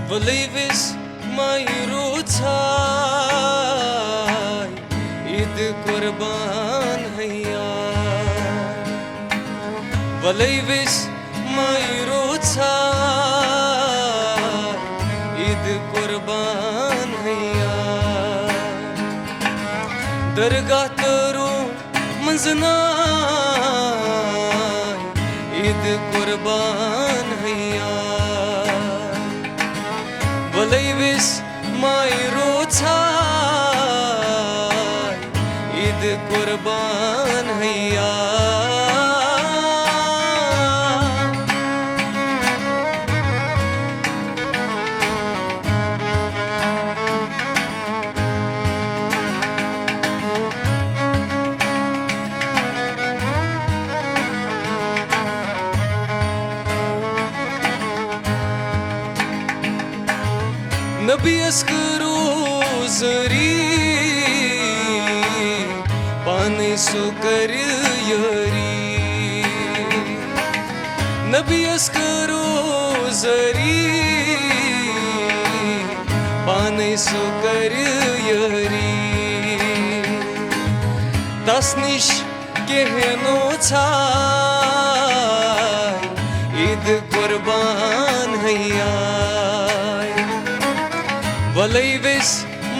Volivis mayrutsay id kurban hayya Volivis mayrutsay id kurban hayya Dargah taru manzanay id kurban hayya Volivis mayrutsay id kurban hayya Nabi askuru zari pane sukar yari Nabi askuru zari pane sukar yari Tasnish kehno chay id kurban hayya Volivis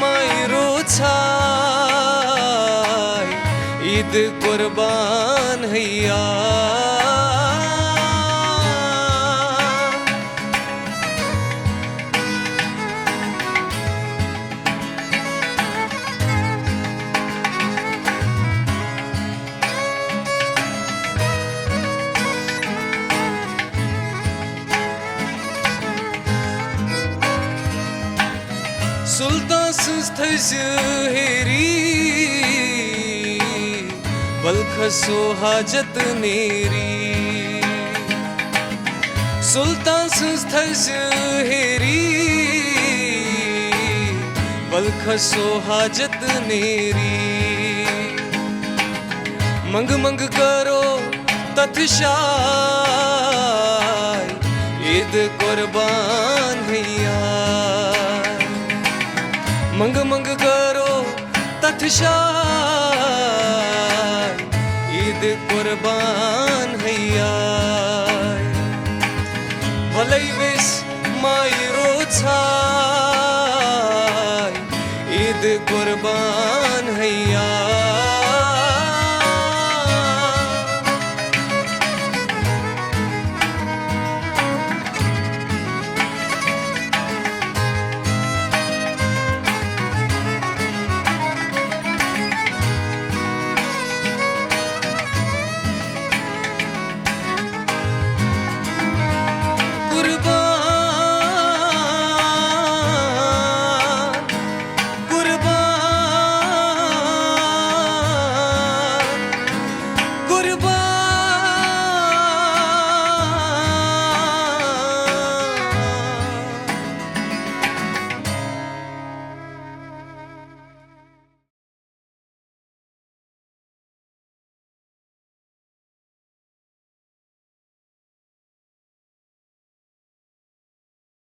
mayrutsay id kurban hayya Sultansız tezheri Balkhaso hajat neri Sultansız tezheri Balkhaso hajat neri Mang mang karo tatshay id kurban hayya Mang mang karo tatshay id kurban hayya Volivis mayrutsay id kurban